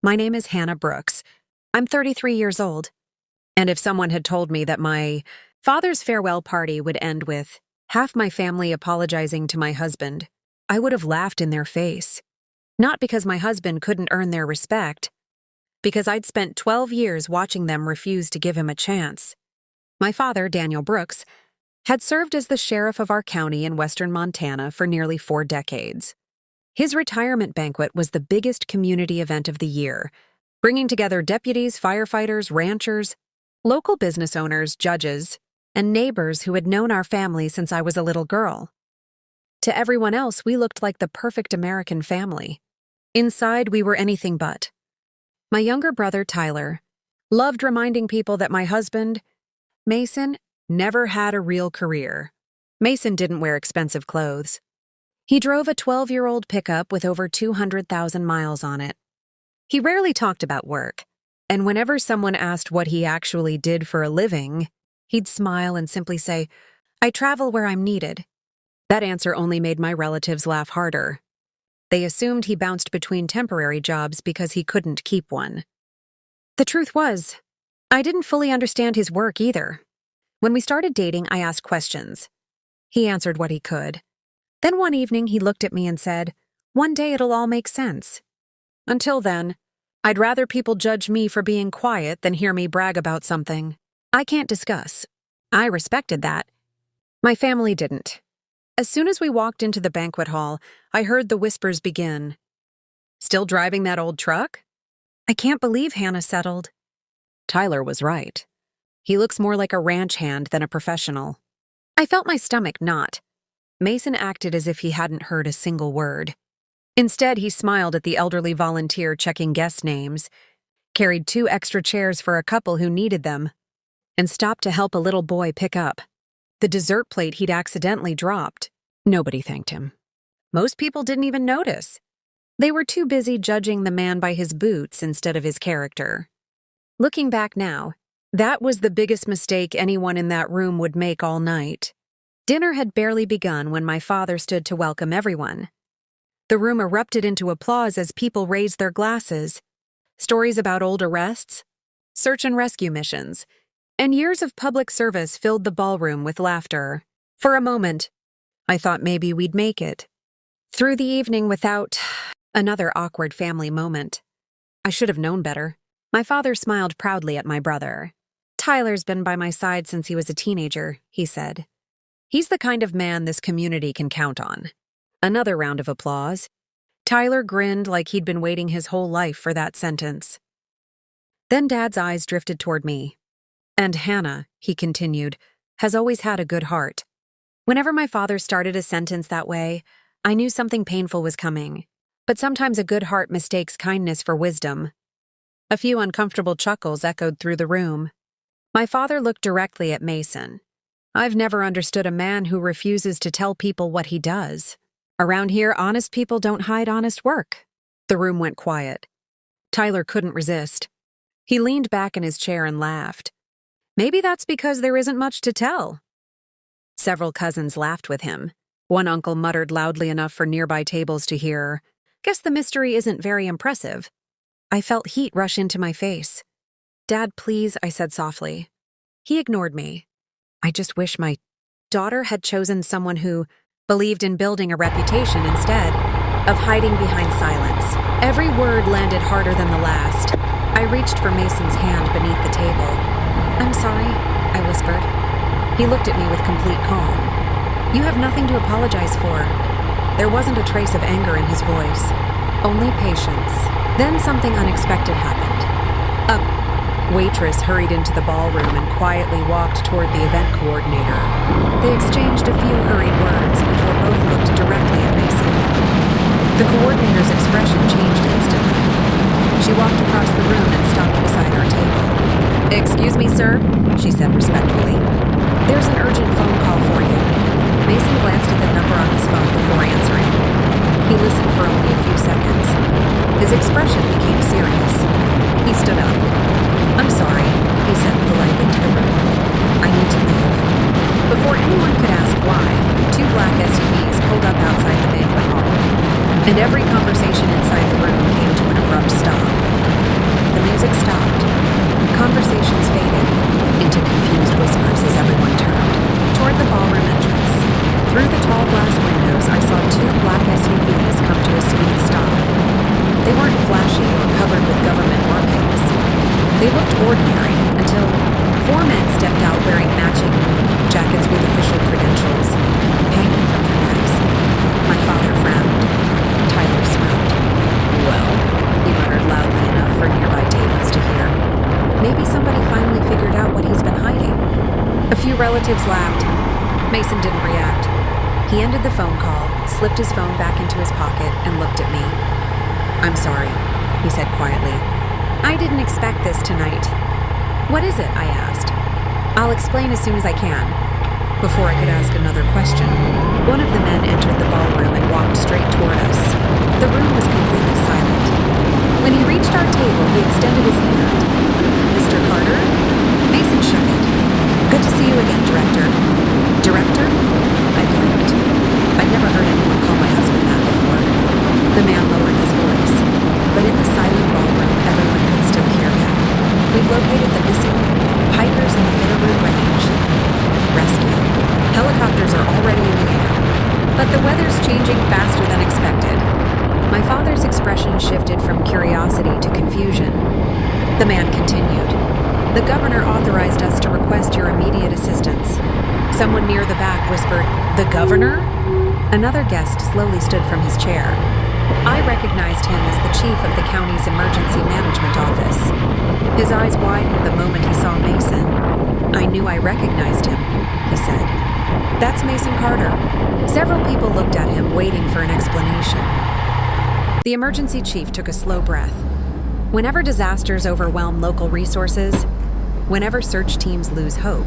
My name is Hannah Brooks. I'm 33 years old. And if someone had told me that my father's farewell party would end with half my family apologizing to my husband, I would have laughed in their face. Not because my husband couldn't earn their respect, because I'd spent 12 years watching them refuse to give him a chance. My father, Daniel Brooks, had served as the sheriff of our county in western Montana for nearly 4 decades. His retirement banquet was the biggest community event of the year, bringing together deputies, firefighters, ranchers, local business owners, judges, and neighbors who had known our family since I was a little girl. To everyone else, we looked like the perfect American family. Inside, we were anything but. My younger brother, Tyler, loved reminding people that my husband, Mason, never had a real career. Mason didn't wear expensive clothes. He drove a 12-year-old pickup with over 200,000 miles on it. He rarely talked about work, and whenever someone asked what he actually did for a living, he'd smile and simply say, "I travel where I'm needed." That answer only made my relatives laugh harder. They assumed he bounced between temporary jobs because he couldn't keep one. The truth was, I didn't fully understand his work either. When we started dating, I asked questions. He answered what he could. Then one evening he looked at me and said, "One day it'll all make sense." Until then, I'd rather people judge me for being quiet than hear me brag about something I can't discuss. I respected that. My family didn't. As soon as we walked into the banquet hall, I heard the whispers begin. "Still driving that old truck?" "I can't believe Hannah settled." Tyler was right. He looks more like a ranch hand than a professional. I felt my stomach knot. Mason acted as if he hadn't heard a single word. Instead, he smiled at the elderly volunteer checking guest names, carried 2 extra chairs for a couple who needed them, and stopped to help a little boy pick up the dessert plate he'd accidentally dropped. Nobody thanked him. Most people didn't even notice. They were too busy judging the man by his boots instead of his character. Looking back now, that was the biggest mistake anyone in that room would make all night. Dinner had barely begun when my father stood to welcome everyone. The room erupted into applause as people raised their glasses. Stories about old arrests, search and rescue missions, and years of public service filled the ballroom with laughter. For a moment, I thought maybe we'd make it through the evening without another awkward family moment. I should have known better. My father smiled proudly at my brother. "Tyler's been by my side since he was a teenager," he said. "He's the kind of man this community can count on." Another round of applause. Tyler grinned like he'd been waiting his whole life for that sentence. Then Dad's eyes drifted toward me. "And Hannah," he continued, "has always had a good heart." Whenever my father started a sentence that way, I knew something painful was coming. But sometimes a good heart mistakes kindness for wisdom. A few uncomfortable chuckles echoed through the room. My father looked directly at Mason. "I've never understood a man who refuses to tell people what he does. Around here, honest people don't hide honest work." The room went quiet. Tyler couldn't resist. He leaned back in his chair and laughed. "Maybe that's because there isn't much to tell." Several cousins laughed with him. One uncle muttered loudly enough for nearby tables to hear, "Guess the mystery isn't very impressive." I felt heat rush into my face. "Dad, please," I said softly. He ignored me. "I just wish my daughter had chosen someone who believed in building a reputation instead of hiding behind silence." Every word landed harder than the last. I reached for Mason's hand beneath the table. "I'm sorry," I whispered. He looked at me with complete calm. "You have nothing to apologize for." There wasn't a trace of anger in his voice, only patience. Then something unexpected happened. A waitress hurried into the ballroom and quietly walked toward the event coordinator. They exchanged a few hurried words before both looked directly at Mason. The coordinator's expression changed instantly. She walked across the room and stopped beside our table. "Excuse me, sir," she said respectfully. "There's an urgent phone call for you." Mason glanced at the number on his phone before answering. He listened for only a few seconds. His expression became serious. He stood up. "I'm sorry," he said politely to the room. "I need to leave." Before anyone could ask why, 2 black SUVs pulled up outside the banquet hall, and every conversation inside the room came to an abrupt stop. covered with government markings. They looked ordinary until four men stepped out wearing matching jackets with official credentials hanging from their necks. My father frowned. Tyler smiled. "Well," he muttered loudly enough for nearby tables to hear. "Maybe somebody finally figured out what he's been hiding." A few relatives laughed. Mason didn't react. He ended the phone call, slipped his phone back into his pocket, and looked at me. "I'm sorry," he said quietly. "I didn't expect this tonight." "What is it?" I asked. "I'll explain as soon as I can." Before I could ask another question, one of the men entered the ballroom and walked straight toward us. The room was completely silent. When he reached our table, he extended his hand. "Mr. Carter?" Mason shook it. "Good to see you again, Director." "Director?" I blinked. I'd never heard anyone call my husband that before. The man lowered his voice, but in the silent ballroom, everyone could still hear him. "We've located the missing hikers in the Bitterroot Range. Rescue. Helicopters are already in the air, but the weather's changing faster than expected." My father's expression shifted from curiosity to confusion. The man continued. "The governor authorized us to request your immediate assistance." Someone near the back whispered, "The governor?" Another guest slowly stood from his chair. I recognized him as the chief of the county's emergency management office. His eyes widened the moment he saw Mason. "I knew I recognized him," he said. "That's Mason Carter." Several people looked at him, waiting for an explanation. The emergency chief took a slow breath. Whenever disasters overwhelm local resources, whenever search teams lose hope,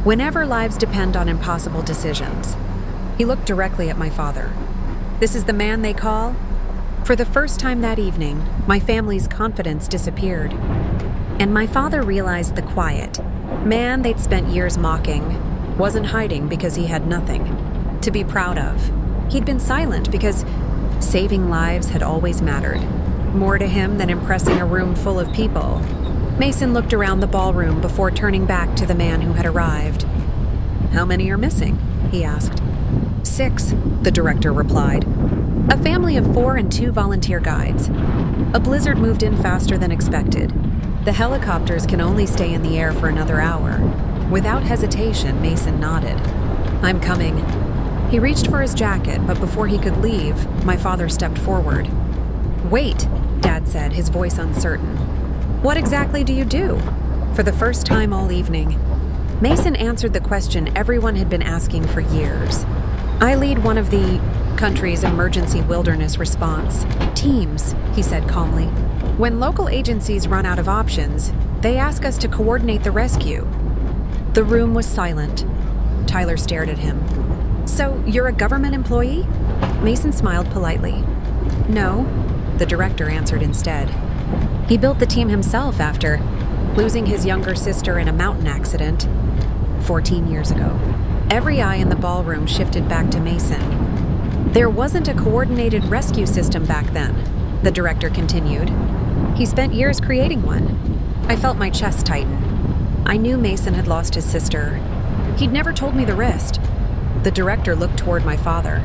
whenever lives depend on impossible decisions, he looked directly at my father. "This is the man they call?" For the first time that evening, my family's confidence disappeared. And my father realized the quiet man they'd spent years mocking wasn't hiding because he had nothing to be proud of. He'd been silent because saving lives had always mattered, more to him than impressing a room full of people. Mason looked around the ballroom before turning back to the man who had arrived. "How many are missing?" he asked. 6, the director replied. "A family of 4 and 2 volunteer guides. A blizzard moved in faster than expected. The helicopters can only stay in the air for another hour." Without hesitation, Mason nodded. "I'm coming." He reached for his jacket, but before he could leave, my father stepped forward. "Wait," Dad said, his voice uncertain. "What exactly do you do?" For the first time all evening, Mason answered the question everyone had been asking for years. "I lead one of the country's emergency wilderness response teams," he said calmly. "When local agencies run out of options, they ask us to coordinate the rescue." The room was silent. Tyler stared at him. "So, you're a government employee?" Mason smiled politely. "No," the director answered instead. "He built the team himself after losing his younger sister in a mountain accident 14 years ago." Every eye in the ballroom shifted back to Mason. "There wasn't a coordinated rescue system back then," the director continued. "He spent years creating one." I felt my chest tighten. I knew Mason had lost his sister. He'd never told me the rest. The director looked toward my father.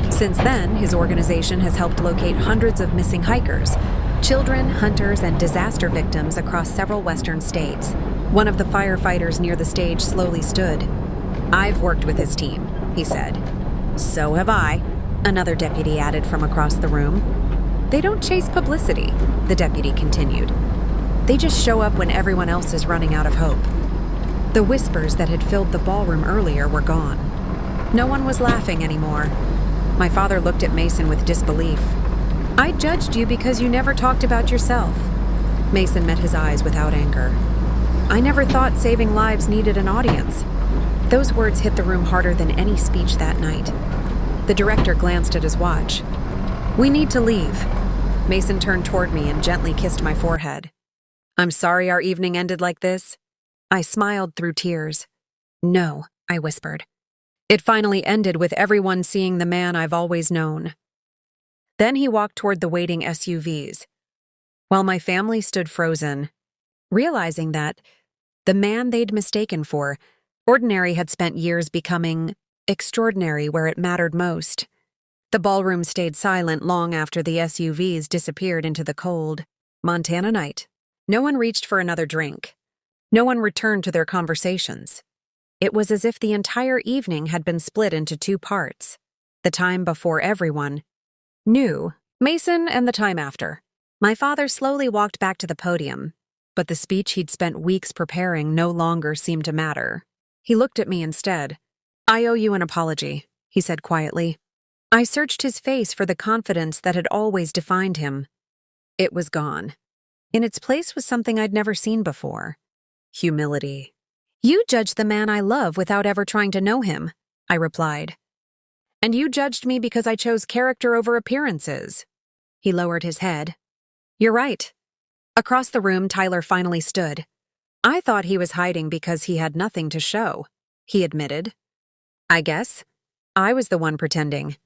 Since then, his organization has helped locate hundreds of missing hikers, children, hunters, and disaster victims across several western states. One of the firefighters near the stage slowly stood. "I've worked with his team," he said. "So have I," another deputy added from across the room. "They don't chase publicity," the deputy continued. "They just show up when everyone else is running out of hope." The whispers that had filled the ballroom earlier were gone. No one was laughing anymore. My father looked at Mason with disbelief. "I judged you because you never talked about yourself." Mason met his eyes without anger. "I never thought saving lives needed an audience." Those words hit the room harder than any speech that night. The director glanced at his watch. "We need to leave." Mason turned toward me and gently kissed my forehead. "I'm sorry our evening ended like this." I smiled through tears. "No," I whispered. "It finally ended with everyone seeing the man I've always known." Then he walked toward the waiting SUVs, while my family stood frozen, realizing that the man they'd mistaken for ordinary had spent years becoming extraordinary where it mattered most. The ballroom stayed silent long after the SUVs disappeared into the cold. Montana night. No one reached for another drink. No one returned to their conversations. It was as if the entire evening had been split into two parts. The time before everyone knew, Mason, and the time after. My father slowly walked back to the podium, but the speech he'd spent weeks preparing no longer seemed to matter. He looked at me instead. "I owe you an apology," he said quietly. I searched his face for the confidence that had always defined him. It was gone. In its place was something I'd never seen before. Humility. "You judged the man I love without ever trying to know him," I replied. "And you judged me because I chose character over appearances." He lowered his head. "You're right." Across the room, Tyler finally stood. "I thought he was hiding because he had nothing to show," he admitted. "I guess I was the one pretending."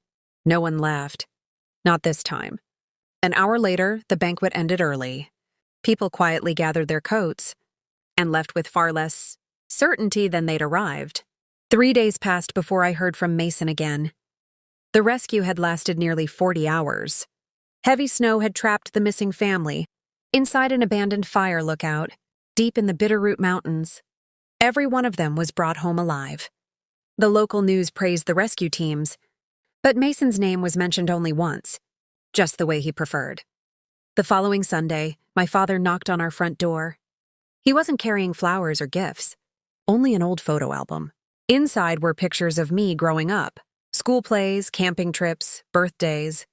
No one laughed. Not this time. An hour later, the banquet ended early. People quietly gathered their coats and left with far less certainty than they'd arrived. 3 days passed before I heard from Mason again. The rescue had lasted nearly 40 hours. Heavy snow had trapped the missing family inside an abandoned fire lookout, deep in the Bitterroot Mountains. Every one of them was brought home alive. The local news praised the rescue teams, but Mason's name was mentioned only once, just the way he preferred. The following Sunday, my father knocked on our front door. He wasn't carrying flowers or gifts, only an old photo album. Inside were pictures of me growing up, school plays, camping trips, birthdays.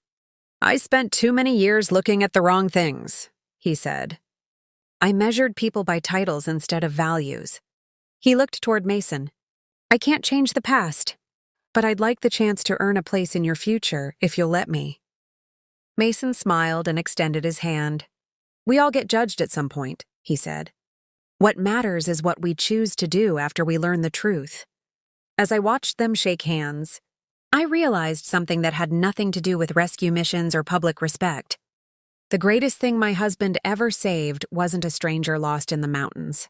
"I spent too many years looking at the wrong things," he said. I measured people by titles instead of values. He looked toward Mason. "I can't change the past, but I'd like the chance to earn a place in your future if you'll let me." Mason smiled and extended his hand. "We all get judged at some point," he said. "What matters is what we choose to do after we learn the truth." As I watched them shake hands, I realized something that had nothing to do with rescue missions or public respect. The greatest thing my husband ever saved wasn't a stranger lost in the mountains.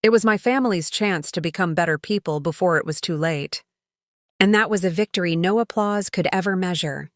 It was my family's chance to become better people before it was too late. And that was a victory no applause could ever measure.